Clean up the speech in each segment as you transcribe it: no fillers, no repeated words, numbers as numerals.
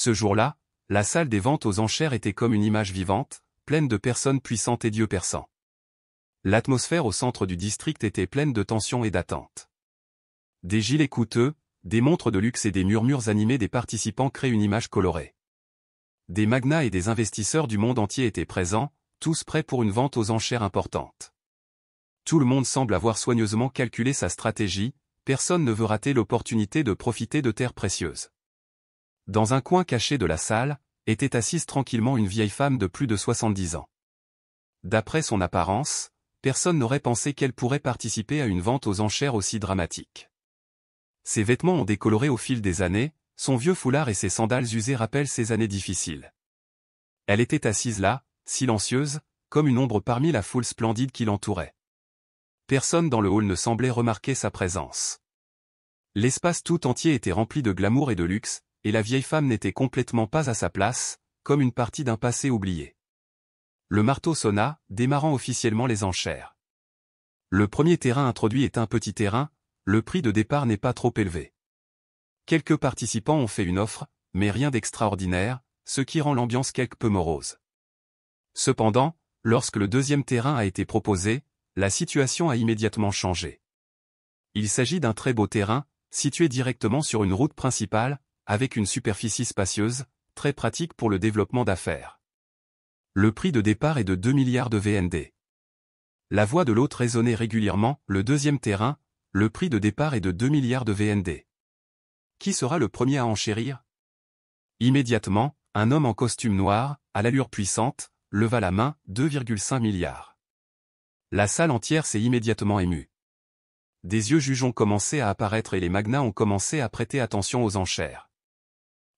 Ce jour-là, la salle des ventes aux enchères était comme une image vivante, pleine de personnes puissantes et d'yeux perçants. L'atmosphère au centre du district était pleine de tension et d'attente. Des gilets coûteux, des montres de luxe et des murmures animés des participants créent une image colorée. Des magnats et des investisseurs du monde entier étaient présents, tous prêts pour une vente aux enchères importante. Tout le monde semble avoir soigneusement calculé sa stratégie, personne ne veut rater l'opportunité de profiter de terres précieuses. Dans un coin caché de la salle, était assise tranquillement une vieille femme de plus de 70 ans. D'après son apparence, personne n'aurait pensé qu'elle pourrait participer à une vente aux enchères aussi dramatique. Ses vêtements ont décoloré au fil des années, son vieux foulard et ses sandales usées rappellent ces années difficiles. Elle était assise là, silencieuse, comme une ombre parmi la foule splendide qui l'entourait. Personne dans le hall ne semblait remarquer sa présence. L'espace tout entier était rempli de glamour et de luxe, et la vieille femme n'était complètement pas à sa place, comme une partie d'un passé oublié. Le marteau sonna, démarrant officiellement les enchères. Le premier terrain introduit est un petit terrain, le prix de départ n'est pas trop élevé. Quelques participants ont fait une offre, mais rien d'extraordinaire, ce qui rend l'ambiance quelque peu morose. Cependant, lorsque le deuxième terrain a été proposé, la situation a immédiatement changé. Il s'agit d'un très beau terrain, situé directement sur une route principale, avec une superficie spacieuse, très pratique pour le développement d'affaires. Le prix de départ est de 2 milliards de VND. La voix de l'hôte résonnait régulièrement, le deuxième terrain, le prix de départ est de 2 milliards de VND. Qui sera le premier à enchérir? Immédiatement, un homme en costume noir, à l'allure puissante, leva la main, 2,5 milliards. La salle entière s'est immédiatement émue. Des yeux juges ont commencé à apparaître et les magnats ont commencé à prêter attention aux enchères.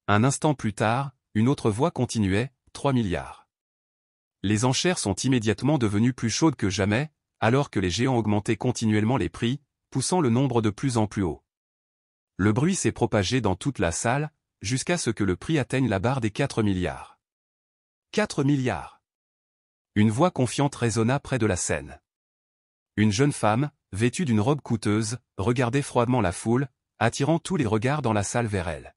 Un instant plus tard, une autre voix continuait, 3 milliards. Les enchères sont immédiatement devenues plus chaudes que jamais, alors que les géants augmentaient continuellement les prix, poussant le nombre de plus en plus haut. Le bruit s'est propagé dans toute la salle, jusqu'à ce que le prix atteigne la barre des 4 milliards. 4 milliards! Une voix confiante résonna près de la scène. Une jeune femme, vêtue d'une robe coûteuse, regardait froidement la foule, attirant tous les regards dans la salle vers elle.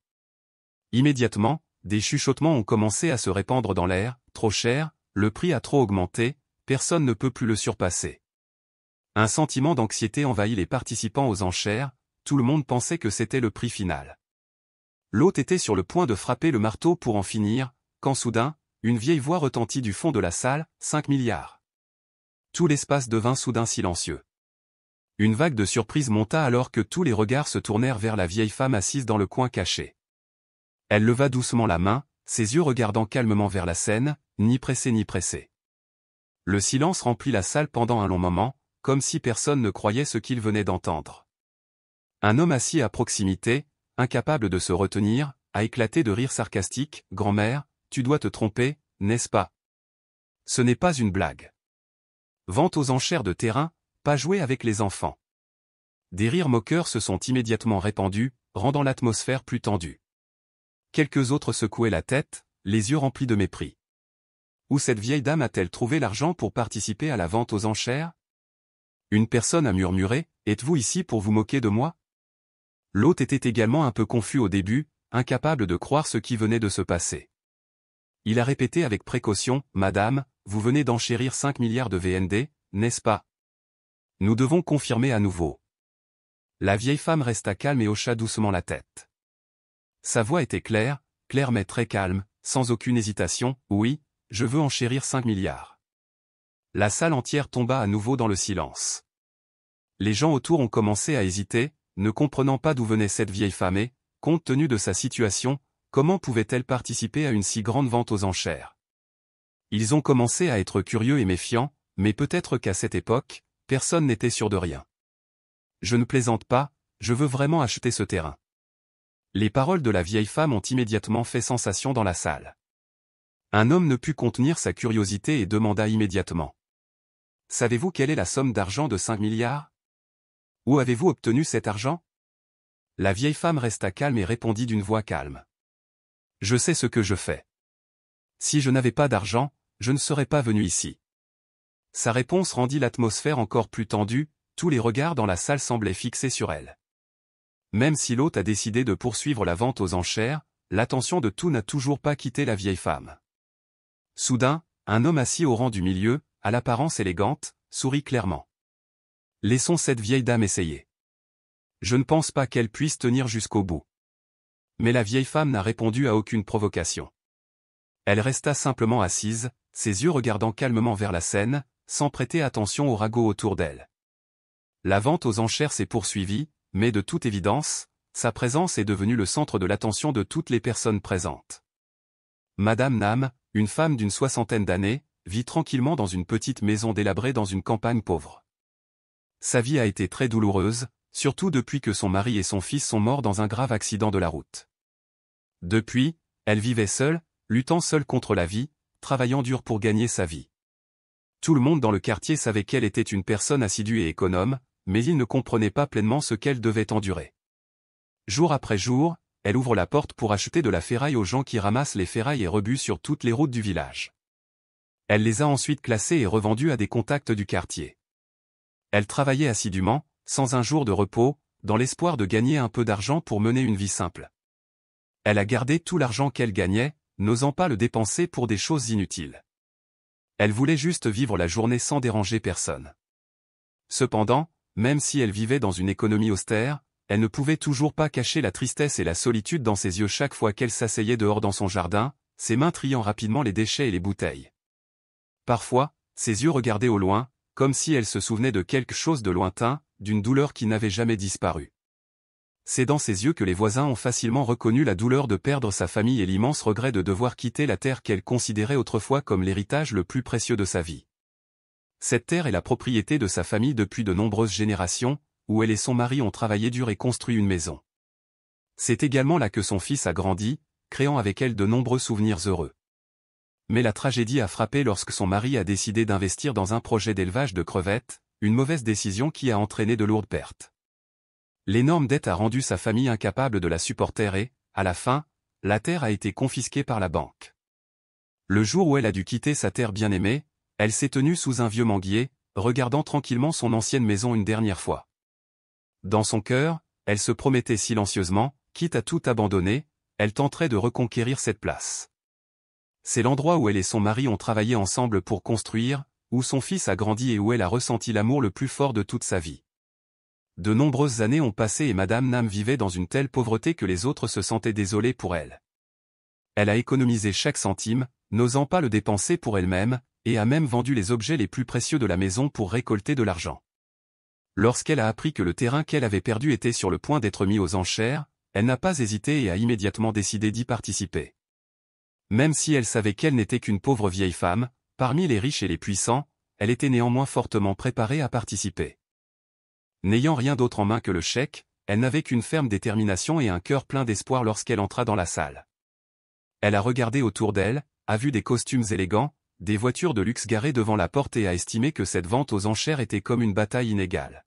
Immédiatement, des chuchotements ont commencé à se répandre dans l'air, trop cher, le prix a trop augmenté, personne ne peut plus le surpasser. Un sentiment d'anxiété envahit les participants aux enchères, tout le monde pensait que c'était le prix final. L'hôte était sur le point de frapper le marteau pour en finir, quand soudain, une vieille voix retentit du fond de la salle, 5 milliards. Tout l'espace devint soudain silencieux. Une vague de surprise monta alors que tous les regards se tournèrent vers la vieille femme assise dans le coin caché. Elle leva doucement la main, ses yeux regardant calmement vers la scène, ni pressés ni pressés. Le silence remplit la salle pendant un long moment, comme si personne ne croyait ce qu'il venait d'entendre. Un homme assis à proximité, incapable de se retenir, a éclaté de rire sarcastique. « Grand-mère, tu dois te tromper, n'est-ce pas? Ce n'est pas une blague. Vente aux enchères de terrain, pas jouer avec les enfants. » Des rires moqueurs se sont immédiatement répandus, rendant l'atmosphère plus tendue. Quelques autres secouaient la tête, les yeux remplis de mépris. Où cette vieille dame a-t-elle trouvé l'argent pour participer à la vente aux enchères? Une personne a murmuré, « Êtes-vous ici pour vous moquer de moi ?» L'hôte était également un peu confus au début, incapable de croire ce qui venait de se passer. Il a répété avec précaution, « Madame, vous venez d'enchérir 5 milliards de VND, n'est-ce pas? Nous devons confirmer à nouveau. » La vieille femme resta calme et hocha doucement la tête. Sa voix était claire mais très calme, sans aucune hésitation, « Oui, je veux enchérir 5 milliards. » La salle entière tomba à nouveau dans le silence. Les gens autour ont commencé à hésiter, ne comprenant pas d'où venait cette vieille femme et, compte tenu de sa situation, comment pouvait-elle participer à une si grande vente aux enchères? Ils ont commencé à être curieux et méfiants, mais peut-être qu'à cette époque, personne n'était sûr de rien. Je ne plaisante pas, je veux vraiment acheter ce terrain. Les paroles de la vieille femme ont immédiatement fait sensation dans la salle. Un homme ne put contenir sa curiosité et demanda immédiatement. Savez-vous quelle est la somme d'argent de 5 milliards? Où avez-vous obtenu cet argent? La vieille femme resta calme et répondit d'une voix calme. Je sais ce que je fais. Si je n'avais pas d'argent, je ne serais pas venu ici. Sa réponse rendit l'atmosphère encore plus tendue, tous les regards dans la salle semblaient fixés sur elle. Même si l'hôte a décidé de poursuivre la vente aux enchères, l'attention de tout n'a toujours pas quitté la vieille femme. Soudain, un homme assis au rang du milieu, à l'apparence élégante, sourit clairement. Laissons cette vieille dame essayer. Je ne pense pas qu'elle puisse tenir jusqu'au bout. Mais la vieille femme n'a répondu à aucune provocation. Elle resta simplement assise, ses yeux regardant calmement vers la scène, sans prêter attention aux ragots autour d'elle. La vente aux enchères s'est poursuivie, mais de toute évidence, sa présence est devenue le centre de l'attention de toutes les personnes présentes. Madame Nam, une femme d'une 60aine d'années, vit tranquillement dans une petite maison délabrée dans une campagne pauvre. Sa vie a été très douloureuse, surtout depuis que son mari et son fils sont morts dans un grave accident de la route. Depuis, elle vivait seule, luttant seule contre la vie, travaillant dur pour gagner sa vie. Tout le monde dans le quartier savait qu'elle était une personne assidue et économe, mais il ne comprenait pas pleinement ce qu'elle devait endurer. Jour après jour, elle ouvre la porte pour acheter de la ferraille aux gens qui ramassent les ferrailles et rebuts sur toutes les routes du village. Elle les a ensuite classées et revendues à des contacts du quartier. Elle travaillait assidûment, sans un jour de repos, dans l'espoir de gagner un peu d'argent pour mener une vie simple. Elle a gardé tout l'argent qu'elle gagnait, n'osant pas le dépenser pour des choses inutiles. Elle voulait juste vivre la journée sans déranger personne. Cependant, même si elle vivait dans une économie austère, elle ne pouvait toujours pas cacher la tristesse et la solitude dans ses yeux chaque fois qu'elle s'asseyait dehors dans son jardin, ses mains triant rapidement les déchets et les bouteilles. Parfois, ses yeux regardaient au loin, comme si elle se souvenait de quelque chose de lointain, d'une douleur qui n'avait jamais disparu. C'est dans ses yeux que les voisins ont facilement reconnu la douleur de perdre sa famille et l'immense regret de devoir quitter la terre qu'elle considérait autrefois comme l'héritage le plus précieux de sa vie. Cette terre est la propriété de sa famille depuis de nombreuses générations, où elle et son mari ont travaillé dur et construit une maison. C'est également là que son fils a grandi, créant avec elle de nombreux souvenirs heureux. Mais la tragédie a frappé lorsque son mari a décidé d'investir dans un projet d'élevage de crevettes, une mauvaise décision qui a entraîné de lourdes pertes. L'énorme dette a rendu sa famille incapable de la supporter et, à la fin, la terre a été confisquée par la banque. Le jour où elle a dû quitter sa terre bien-aimée, elle s'est tenue sous un vieux manguier, regardant tranquillement son ancienne maison une dernière fois. Dans son cœur, elle se promettait silencieusement, quitte à tout abandonner, elle tenterait de reconquérir cette place. C'est l'endroit où elle et son mari ont travaillé ensemble pour construire, où son fils a grandi et où elle a ressenti l'amour le plus fort de toute sa vie. De nombreuses années ont passé et Madame Nam vivait dans une telle pauvreté que les autres se sentaient désolés pour elle. Elle a économisé chaque centime, n'osant pas le dépenser pour elle-même, et a même vendu les objets les plus précieux de la maison pour récolter de l'argent. Lorsqu'elle a appris que le terrain qu'elle avait perdu était sur le point d'être mis aux enchères, elle n'a pas hésité et a immédiatement décidé d'y participer. Même si elle savait qu'elle n'était qu'une pauvre vieille femme, parmi les riches et les puissants, elle était néanmoins fortement préparée à participer. N'ayant rien d'autre en main que le chèque, elle n'avait qu'une ferme détermination et un cœur plein d'espoir lorsqu'elle entra dans la salle. Elle a regardé autour d'elle, a vu des costumes élégants, des voitures de luxe garées devant la porte et a estimé que cette vente aux enchères était comme une bataille inégale.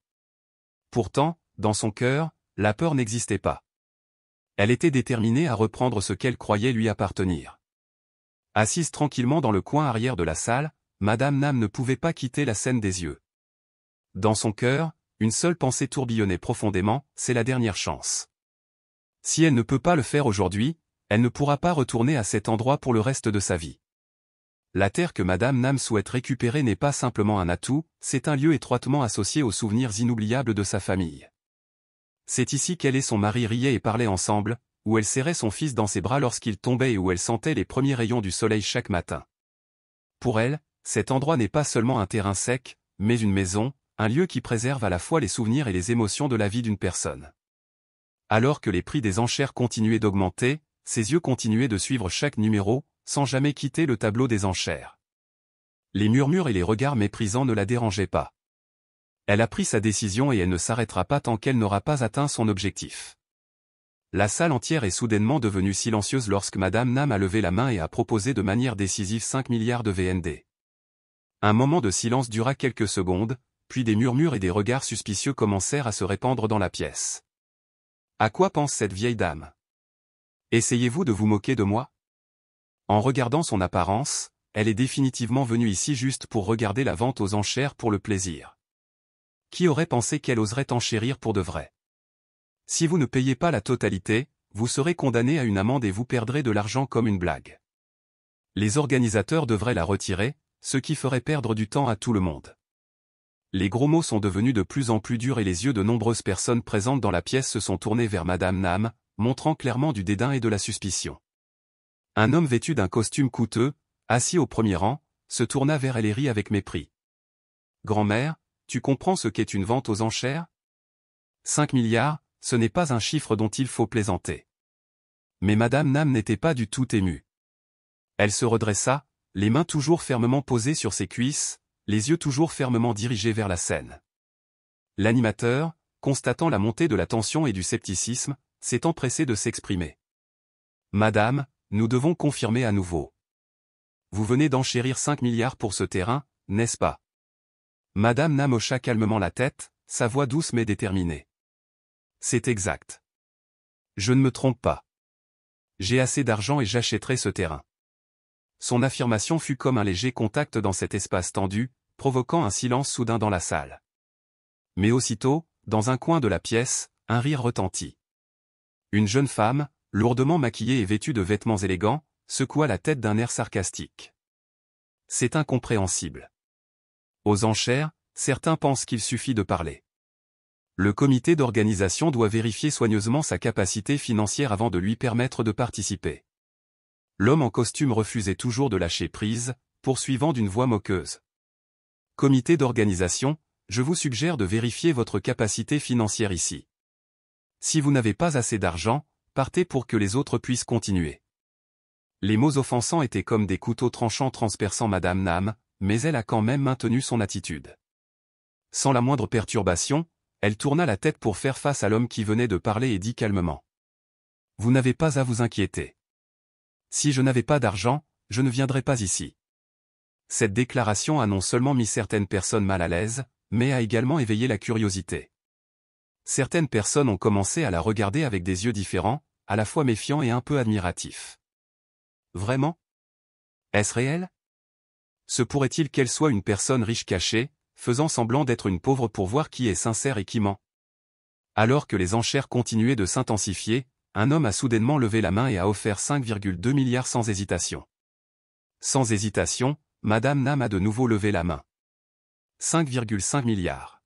Pourtant, dans son cœur, la peur n'existait pas. Elle était déterminée à reprendre ce qu'elle croyait lui appartenir. Assise tranquillement dans le coin arrière de la salle, Madame Nam ne pouvait pas quitter la scène des yeux. Dans son cœur, une seule pensée tourbillonnait profondément, c'est la dernière chance. Si elle ne peut pas le faire aujourd'hui, elle ne pourra pas retourner à cet endroit pour le reste de sa vie. La terre que Madame Nam souhaite récupérer n'est pas simplement un atout, c'est un lieu étroitement associé aux souvenirs inoubliables de sa famille. C'est ici qu'elle et son mari riaient et parlaient ensemble, où elle serrait son fils dans ses bras lorsqu'il tombait et où elle sentait les premiers rayons du soleil chaque matin. Pour elle, cet endroit n'est pas seulement un terrain sec, mais une maison, un lieu qui préserve à la fois les souvenirs et les émotions de la vie d'une personne. Alors que les prix des enchères continuaient d'augmenter, ses yeux continuaient de suivre chaque numéro, sans jamais quitter le tableau des enchères. Les murmures et les regards méprisants ne la dérangeaient pas. Elle a pris sa décision et elle ne s'arrêtera pas tant qu'elle n'aura pas atteint son objectif. La salle entière est soudainement devenue silencieuse lorsque Madame Nam a levé la main et a proposé de manière décisive 5 milliards de VND. Un moment de silence dura quelques secondes, puis des murmures et des regards suspicieux commencèrent à se répandre dans la pièce. À quoi pense cette vieille dame? Essayez-vous de vous moquer de moi? En regardant son apparence, elle est définitivement venue ici juste pour regarder la vente aux enchères pour le plaisir. Qui aurait pensé qu'elle oserait enchérir pour de vrai? Si vous ne payez pas la totalité, vous serez condamné à une amende et vous perdrez de l'argent comme une blague. Les organisateurs devraient la retirer, ce qui ferait perdre du temps à tout le monde. Les gros mots sont devenus de plus en plus durs et les yeux de nombreuses personnes présentes dans la pièce se sont tournés vers Madame Nam, montrant clairement du dédain et de la suspicion. Un homme vêtu d'un costume coûteux, assis au premier rang, se tourna vers elle et rit avec mépris. « Grand-mère, tu comprends ce qu'est une vente aux enchères ? 5 milliards, ce n'est pas un chiffre dont il faut plaisanter. » Mais Madame Nam n'était pas du tout émue. Elle se redressa, les mains toujours fermement posées sur ses cuisses, les yeux toujours fermement dirigés vers la scène. L'animateur, constatant la montée de la tension et du scepticisme, s'est empressé de s'exprimer. « Madame, nous devons confirmer à nouveau. Vous venez d'enchérir 5 milliards pour ce terrain, n'est-ce pas ?» Madame Nam hocha calmement la tête, sa voix douce mais déterminée. « C'est exact. Je ne me trompe pas. J'ai assez d'argent et j'achèterai ce terrain. » Son affirmation fut comme un léger contact dans cet espace tendu, provoquant un silence soudain dans la salle. Mais aussitôt, dans un coin de la pièce, un rire retentit. Une jeune femme, lourdement maquillée et vêtue de vêtements élégants, secoua la tête d'un air sarcastique. C'est incompréhensible. Aux enchères, certains pensent qu'il suffit de parler. Le comité d'organisation doit vérifier soigneusement sa capacité financière avant de lui permettre de participer. L'homme en costume refusait toujours de lâcher prise, poursuivant d'une voix moqueuse. Comité d'organisation, je vous suggère de vérifier votre capacité financière ici. Si vous n'avez pas assez d'argent, partez pour que les autres puissent continuer. Les mots offensants étaient comme des couteaux tranchants transperçant Madame Nam, mais elle a quand même maintenu son attitude. Sans la moindre perturbation, elle tourna la tête pour faire face à l'homme qui venait de parler et dit calmement. « Vous n'avez pas à vous inquiéter. Si je n'avais pas d'argent, je ne viendrais pas ici. » Cette déclaration a non seulement mis certaines personnes mal à l'aise, mais a également éveillé la curiosité. Certaines personnes ont commencé à la regarder avec des yeux différents, à la fois méfiants et un peu admiratifs. Vraiment ? Est-ce réel ? Se pourrait-il qu'elle soit une personne riche cachée, faisant semblant d'être une pauvre pour voir qui est sincère et qui ment ? Alors que les enchères continuaient de s'intensifier, un homme a soudainement levé la main et a offert 5,2 milliards sans hésitation. Sans hésitation, Madame Nam a de nouveau levé la main. 5,5 milliards.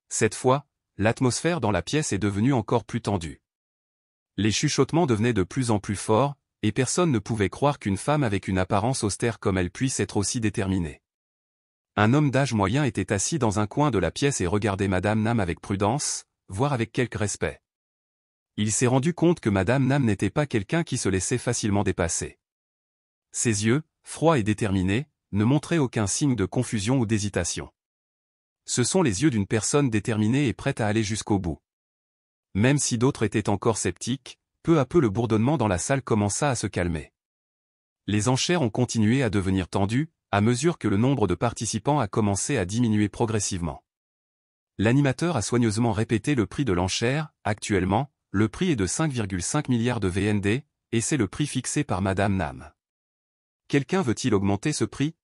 Cette fois, l'atmosphère dans la pièce est devenue encore plus tendue. Les chuchotements devenaient de plus en plus forts, et personne ne pouvait croire qu'une femme avec une apparence austère comme elle puisse être aussi déterminée. Un homme d'âge moyen était assis dans un coin de la pièce et regardait Madame Nam avec prudence, voire avec quelque respect. Il s'est rendu compte que Madame Nam n'était pas quelqu'un qui se laissait facilement dépasser. Ses yeux, froids et déterminés, ne montraient aucun signe de confusion ou d'hésitation. Ce sont les yeux d'une personne déterminée et prête à aller jusqu'au bout. Même si d'autres étaient encore sceptiques, peu à peu le bourdonnement dans la salle commença à se calmer. Les enchères ont continué à devenir tendues, à mesure que le nombre de participants a commencé à diminuer progressivement. L'animateur a soigneusement répété le prix de l'enchère. Actuellement, le prix est de 5,5 milliards de VND, et c'est le prix fixé par Madame Nam. Quelqu'un veut-il augmenter ce prix ?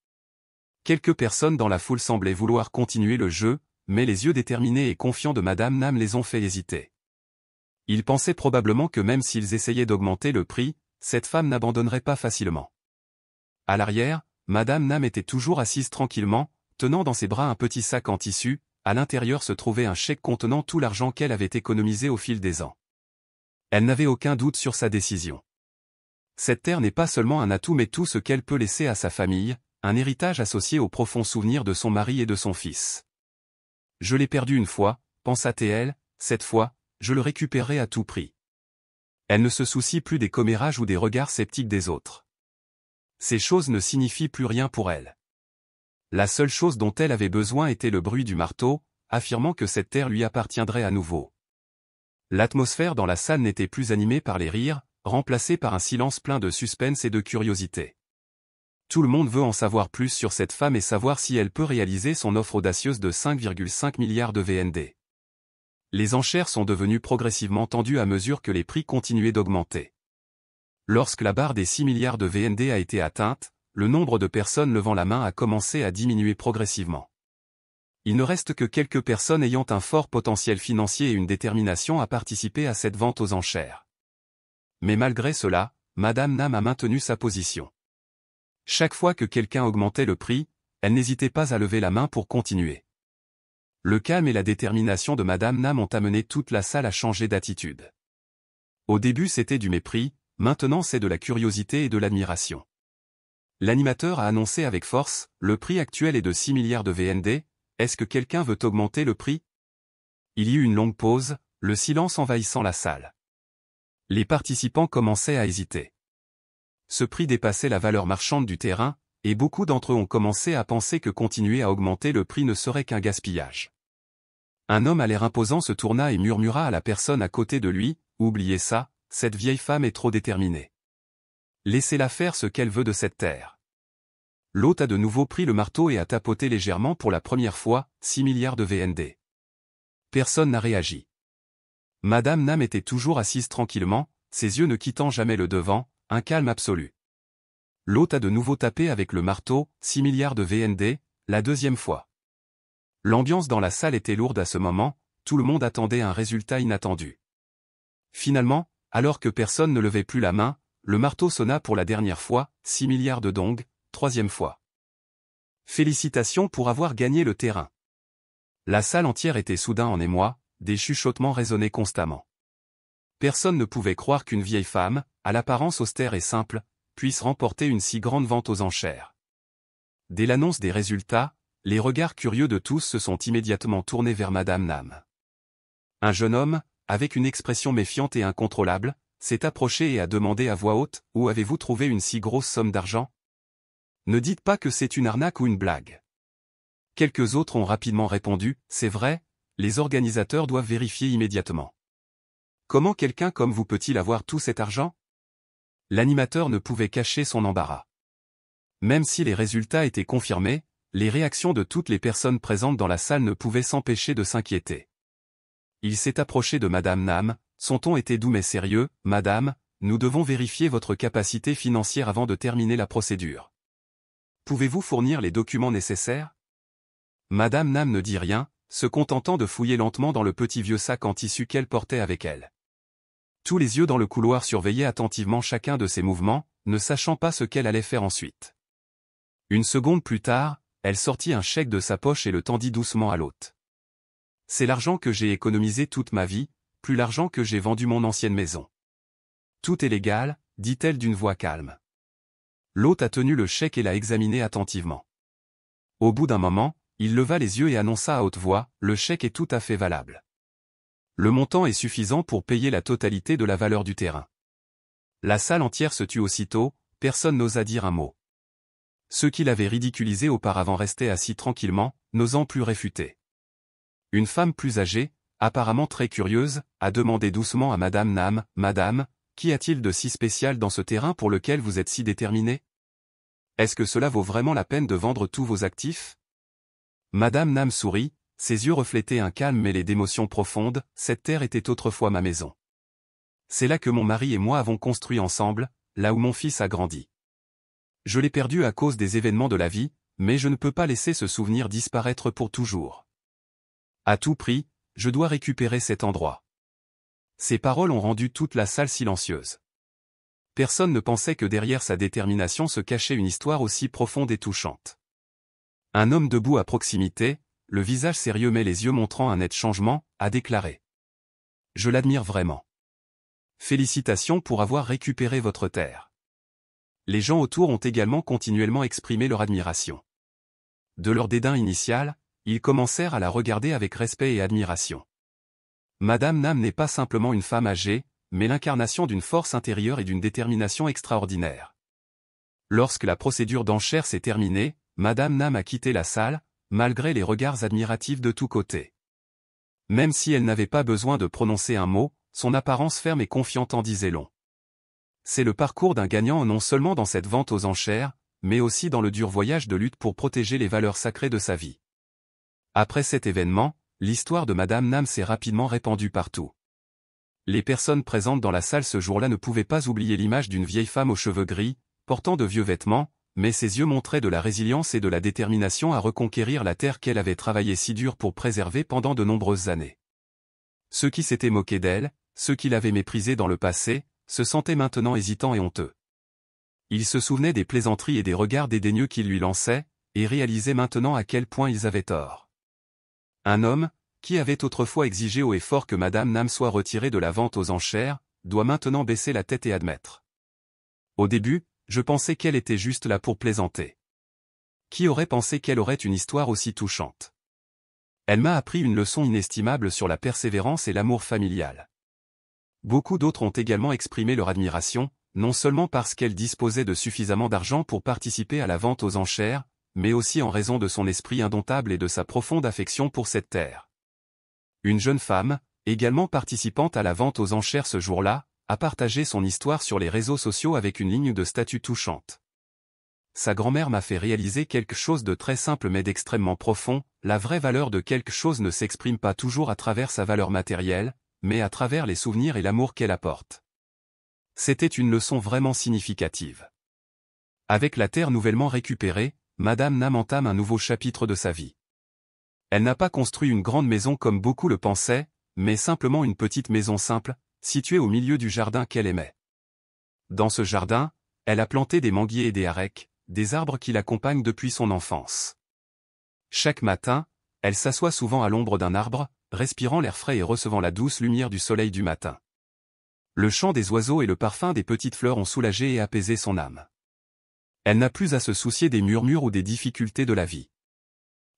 Quelques personnes dans la foule semblaient vouloir continuer le jeu, mais les yeux déterminés et confiants de Madame Nam les ont fait hésiter. Ils pensaient probablement que même s'ils essayaient d'augmenter le prix, cette femme n'abandonnerait pas facilement. À l'arrière, Madame Nam était toujours assise tranquillement, tenant dans ses bras un petit sac en tissu. À l'intérieur se trouvait un chèque contenant tout l'argent qu'elle avait économisé au fil des ans. Elle n'avait aucun doute sur sa décision. Cette terre n'est pas seulement un atout mais tout ce qu'elle peut laisser à sa famille, un héritage associé aux profonds souvenirs de son mari et de son fils. Je l'ai perdu une fois, pensa-t-elle, cette fois, je le récupérerai à tout prix. Elle ne se soucie plus des commérages ou des regards sceptiques des autres. Ces choses ne signifient plus rien pour elle. La seule chose dont elle avait besoin était le bruit du marteau, affirmant que cette terre lui appartiendrait à nouveau. L'atmosphère dans la salle n'était plus animée par les rires, remplacée par un silence plein de suspense et de curiosité. Tout le monde veut en savoir plus sur cette femme et savoir si elle peut réaliser son offre audacieuse de 5,5 milliards de VND. Les enchères sont devenues progressivement tendues à mesure que les prix continuaient d'augmenter. Lorsque la barre des 6 milliards de VND a été atteinte, le nombre de personnes levant la main a commencé à diminuer progressivement. Il ne reste que quelques personnes ayant un fort potentiel financier et une détermination à participer à cette vente aux enchères. mais malgré cela, Madame Nam a maintenu sa position. Chaque fois que quelqu'un augmentait le prix, elle n'hésitait pas à lever la main pour continuer. Le calme et la détermination de Madame Nam ont amené toute la salle à changer d'attitude. Au début c'était du mépris, maintenant c'est de la curiosité et de l'admiration. L'animateur a annoncé avec force, le prix actuel est de 6 milliards de VND, est-ce que quelqu'un veut augmenter le prix? Il y eut une longue pause, le silence envahissant la salle. Les participants commençaient à hésiter. Ce prix dépassait la valeur marchande du terrain, et beaucoup d'entre eux ont commencé à penser que continuer à augmenter le prix ne serait qu'un gaspillage. Un homme à l'air imposant se tourna et murmura à la personne à côté de lui, « Oubliez ça, cette vieille femme est trop déterminée. Laissez-la faire ce qu'elle veut de cette terre. » L'hôte a de nouveau pris le marteau et a tapoté légèrement pour la première fois, 6 milliards de VND. Personne n'a réagi. Madame Nam était toujours assise tranquillement, ses yeux ne quittant jamais le devant, un calme absolu. L'hôte a de nouveau tapé avec le marteau, 6 milliards de VND, la deuxième fois. L'ambiance dans la salle était lourde à ce moment, tout le monde attendait un résultat inattendu. Finalement, alors que personne ne levait plus la main, le marteau sonna pour la dernière fois, 6 milliards de dong, troisième fois. Félicitations pour avoir gagné le terrain. La salle entière était soudain en émoi, des chuchotements résonnaient constamment. Personne ne pouvait croire qu'une vieille femme, à l'apparence austère et simple, puisse remporter une si grande vente aux enchères. Dès l'annonce des résultats, les regards curieux de tous se sont immédiatement tournés vers Madame Nam. Un jeune homme, avec une expression méfiante et incontrôlable, s'est approché et a demandé à voix haute, « Où avez-vous trouvé une si grosse somme d'argent? Ne dites pas que c'est une arnaque ou une blague. » Quelques autres ont rapidement répondu, « C'est vrai, les organisateurs doivent vérifier immédiatement. » Comment quelqu'un comme vous peut-il avoir tout cet argent? L'animateur ne pouvait cacher son embarras. Même si les résultats étaient confirmés, les réactions de toutes les personnes présentes dans la salle ne pouvaient s'empêcher de s'inquiéter. Il s'est approché de Madame Nam, son ton était doux mais sérieux, « Madame, nous devons vérifier votre capacité financière avant de terminer la procédure. Pouvez-vous fournir les documents nécessaires? » Madame Nam ne dit rien, se contentant de fouiller lentement dans le petit vieux sac en tissu qu'elle portait avec elle. Tous les yeux dans le couloir surveillaient attentivement chacun de ses mouvements, ne sachant pas ce qu'elle allait faire ensuite. Une seconde plus tard, elle sortit un chèque de sa poche et le tendit doucement à l'hôte. « C'est l'argent que j'ai économisé toute ma vie, plus l'argent que j'ai vendu mon ancienne maison. »« Tout est légal, » dit-elle d'une voix calme. L'hôte a tenu le chèque et l'a examiné attentivement. Au bout d'un moment, il leva les yeux et annonça à haute voix, « Le chèque est tout à fait valable. Le montant est suffisant pour payer la totalité de la valeur du terrain. » La salle entière se tut aussitôt, personne n'osa dire un mot. Ceux qui l'avaient ridiculisé auparavant restaient assis tranquillement, n'osant plus réfuter. Une femme plus âgée, apparemment très curieuse, a demandé doucement à Madame Nam, « Madame, qu'y a-t-il de si spécial dans ce terrain pour lequel vous êtes si déterminée? Est-ce que cela vaut vraiment la peine de vendre tous vos actifs? » Madame Nam sourit, ses yeux reflétaient un calme mêlé d'émotions profondes, « Cette terre était autrefois ma maison. C'est là que mon mari et moi avons construit ensemble, là où mon fils a grandi. Je l'ai perdu à cause des événements de la vie, mais je ne peux pas laisser ce souvenir disparaître pour toujours. À tout prix, je dois récupérer cet endroit. » Ces paroles ont rendu toute la salle silencieuse. Personne ne pensait que derrière sa détermination se cachait une histoire aussi profonde et touchante. Un homme debout à proximité, le visage sérieux mais les yeux montrant un net changement, a déclaré. « Je l'admire vraiment. Félicitations pour avoir récupéré votre terre. » Les gens autour ont également continuellement exprimé leur admiration. De leur dédain initial, ils commencèrent à la regarder avec respect et admiration. Madame Nam n'est pas simplement une femme âgée, mais l'incarnation d'une force intérieure et d'une détermination extraordinaire. Lorsque la procédure d'enchère s'est terminée, Madame Nam a quitté la salle, malgré les regards admiratifs de tous côtés. Même si elle n'avait pas besoin de prononcer un mot, son apparence ferme et confiante en disait long. C'est le parcours d'un gagnant non seulement dans cette vente aux enchères, mais aussi dans le dur voyage de lutte pour protéger les valeurs sacrées de sa vie. Après cet événement, l'histoire de Madame Nam s'est rapidement répandue partout. Les personnes présentes dans la salle ce jour-là ne pouvaient pas oublier l'image d'une vieille femme aux cheveux gris, portant de vieux vêtements, mais ses yeux montraient de la résilience et de la détermination à reconquérir la terre qu'elle avait travaillé si dur pour préserver pendant de nombreuses années. Ceux qui s'étaient moqués d'elle, ceux qui l'avaient méprisée dans le passé, se sentait maintenant hésitant et honteux. Il se souvenait des plaisanteries et des regards dédaigneux qu'il lui lançait, et réalisait maintenant à quel point ils avaient tort. Un homme, qui avait autrefois exigé haut et fort que Madame Nam soit retirée de la vente aux enchères, doit maintenant baisser la tête et admettre. Au début, je pensais qu'elle était juste là pour plaisanter. Qui aurait pensé qu'elle aurait une histoire aussi touchante? Elle m'a appris une leçon inestimable sur la persévérance et l'amour familial. Beaucoup d'autres ont également exprimé leur admiration, non seulement parce qu'elle disposait de suffisamment d'argent pour participer à la vente aux enchères, mais aussi en raison de son esprit indomptable et de sa profonde affection pour cette terre. Une jeune femme, également participante à la vente aux enchères ce jour-là, a partagé son histoire sur les réseaux sociaux avec une ligne de statut touchante. Sa grand-mère m'a fait réaliser quelque chose de très simple mais d'extrêmement profond, la vraie valeur de quelque chose ne s'exprime pas toujours à travers sa valeur matérielle, mais à travers les souvenirs et l'amour qu'elle apporte. C'était une leçon vraiment significative. Avec la terre nouvellement récupérée, Madame Nam entame un nouveau chapitre de sa vie. Elle n'a pas construit une grande maison comme beaucoup le pensaient, mais simplement une petite maison simple, située au milieu du jardin qu'elle aimait. Dans ce jardin, elle a planté des manguiers et des arecs, des arbres qui l'accompagnent depuis son enfance. Chaque matin, elle s'assoit souvent à l'ombre d'un arbre, respirant l'air frais et recevant la douce lumière du soleil du matin. Le chant des oiseaux et le parfum des petites fleurs ont soulagé et apaisé son âme. Elle n'a plus à se soucier des murmures ou des difficultés de la vie.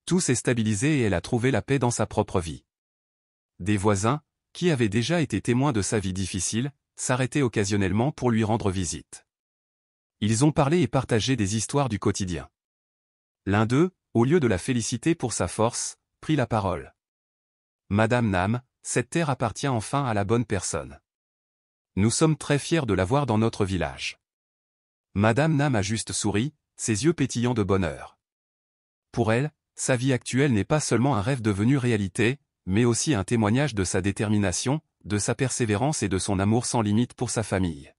Tout s'est stabilisé et elle a trouvé la paix dans sa propre vie. Des voisins, qui avaient déjà été témoins de sa vie difficile, s'arrêtaient occasionnellement pour lui rendre visite. Ils ont parlé et partagé des histoires du quotidien. L'un d'eux, au lieu de la féliciter pour sa force, prit la parole. « Madame Nam, cette terre appartient enfin à la bonne personne. Nous sommes très fiers de l'avoir dans notre village. » Madame Nam a juste souri, ses yeux pétillants de bonheur. Pour elle, sa vie actuelle n'est pas seulement un rêve devenu réalité, mais aussi un témoignage de sa détermination, de sa persévérance et de son amour sans limite pour sa famille.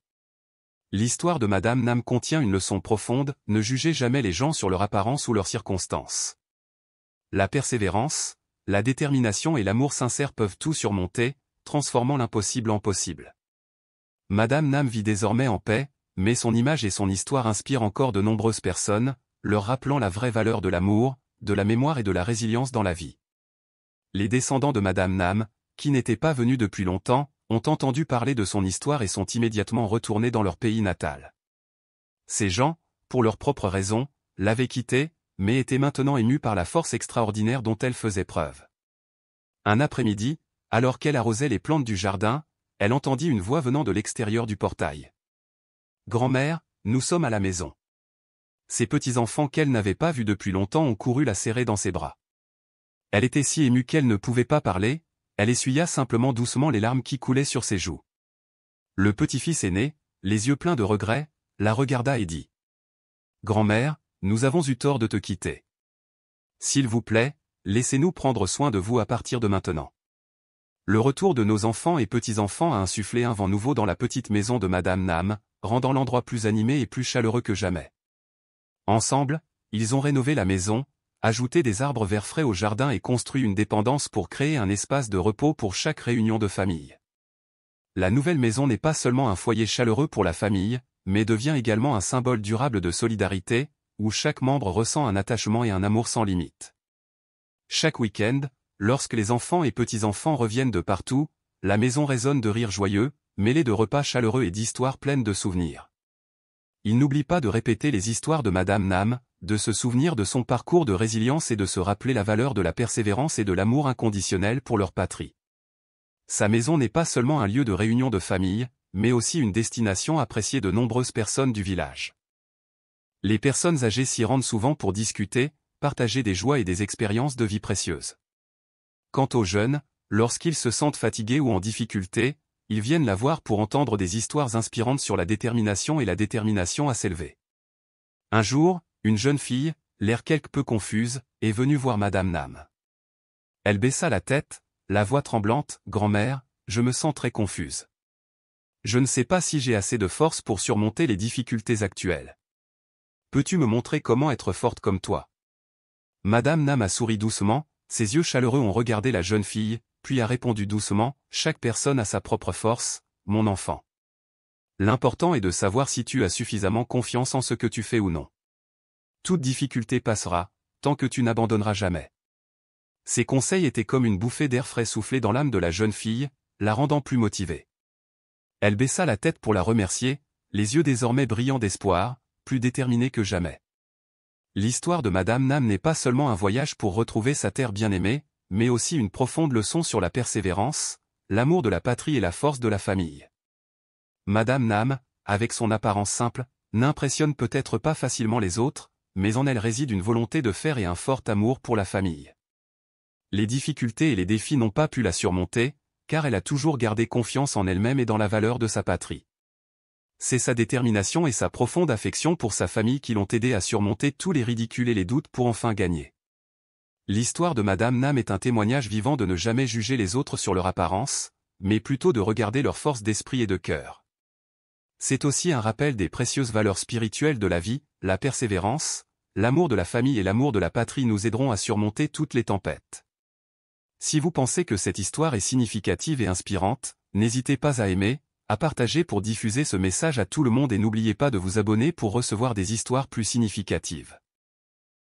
L'histoire de Madame Nam contient une leçon profonde, ne jugez jamais les gens sur leur apparence ou leurs circonstances. La persévérance, la détermination et l'amour sincère peuvent tout surmonter, transformant l'impossible en possible. Madame Nam vit désormais en paix, mais son image et son histoire inspirent encore de nombreuses personnes, leur rappelant la vraie valeur de l'amour, de la mémoire et de la résilience dans la vie. Les descendants de Madame Nam, qui n'étaient pas venus depuis longtemps, ont entendu parler de son histoire et sont immédiatement retournés dans leur pays natal. Ces gens, pour leurs propres raisons, l'avaient quittée, mais étaient maintenant émus par la force extraordinaire dont elle faisait preuve. Un après-midi, alors qu'elle arrosait les plantes du jardin, elle entendit une voix venant de l'extérieur du portail. « Grand-mère, nous sommes à la maison. » Ses petits-enfants qu'elle n'avait pas vus depuis longtemps ont couru la serrer dans ses bras. Elle était si émue qu'elle ne pouvait pas parler, elle essuya simplement doucement les larmes qui coulaient sur ses joues. Le petit-fils aîné, les yeux pleins de regret, la regarda et dit « Grand-mère, nous avons eu tort de te quitter. S'il vous plaît, laissez-nous prendre soin de vous à partir de maintenant. » Le retour de nos enfants et petits-enfants a insufflé un vent nouveau dans la petite maison de Madame Nam, rendant l'endroit plus animé et plus chaleureux que jamais. Ensemble, ils ont rénové la maison, ajouté des arbres verts frais au jardin et construit une dépendance pour créer un espace de repos pour chaque réunion de famille. La nouvelle maison n'est pas seulement un foyer chaleureux pour la famille, mais devient également un symbole durable de solidarité, où chaque membre ressent un attachement et un amour sans limite. Chaque week-end, lorsque les enfants et petits-enfants reviennent de partout, la maison résonne de rires joyeux, mêlés de repas chaleureux et d'histoires pleines de souvenirs. Ils n'oublient pas de répéter les histoires de Madame Nam, de se souvenir de son parcours de résilience et de se rappeler la valeur de la persévérance et de l'amour inconditionnel pour leur patrie. Sa maison n'est pas seulement un lieu de réunion de famille, mais aussi une destination appréciée de nombreuses personnes du village. Les personnes âgées s'y rendent souvent pour discuter, partager des joies et des expériences de vie précieuses. Quant aux jeunes, lorsqu'ils se sentent fatigués ou en difficulté, ils viennent la voir pour entendre des histoires inspirantes sur la détermination et la détermination à s'élever. Un jour, une jeune fille, l'air quelque peu confuse, est venue voir Madame Nam. Elle baissa la tête, la voix tremblante, « Grand-mère, je me sens très confuse. Je ne sais pas si j'ai assez de force pour surmonter les difficultés actuelles. Peux-tu me montrer comment être forte comme toi ?» Madame Nam a souri doucement, ses yeux chaleureux ont regardé la jeune fille, puis a répondu doucement, « Chaque personne a sa propre force, mon enfant. L'important est de savoir si tu as suffisamment confiance en ce que tu fais ou non. Toute difficulté passera, tant que tu n'abandonneras jamais. Ces conseils étaient comme une bouffée d'air frais soufflé dans l'âme de la jeune fille, la rendant plus motivée. Elle baissa la tête pour la remercier, les yeux désormais brillants d'espoir, plus déterminée que jamais. L'histoire de Madame Nam n'est pas seulement un voyage pour retrouver sa terre bien-aimée, mais aussi une profonde leçon sur la persévérance, l'amour de la patrie et la force de la famille. Madame Nam, avec son apparence simple, n'impressionne peut-être pas facilement les autres, mais en elle réside une volonté de faire et un fort amour pour la famille. Les difficultés et les défis n'ont pas pu la surmonter, car elle a toujours gardé confiance en elle-même et dans la valeur de sa patrie. C'est sa détermination et sa profonde affection pour sa famille qui l'ont aidé à surmonter tous les ridicules et les doutes pour enfin gagner. L'histoire de Madame Nam est un témoignage vivant de ne jamais juger les autres sur leur apparence, mais plutôt de regarder leur force d'esprit et de cœur. C'est aussi un rappel des précieuses valeurs spirituelles de la vie, la persévérance, l'amour de la famille et l'amour de la patrie nous aideront à surmonter toutes les tempêtes. Si vous pensez que cette histoire est significative et inspirante, n'hésitez pas à aimer, à partager pour diffuser ce message à tout le monde et n'oubliez pas de vous abonner pour recevoir des histoires plus significatives.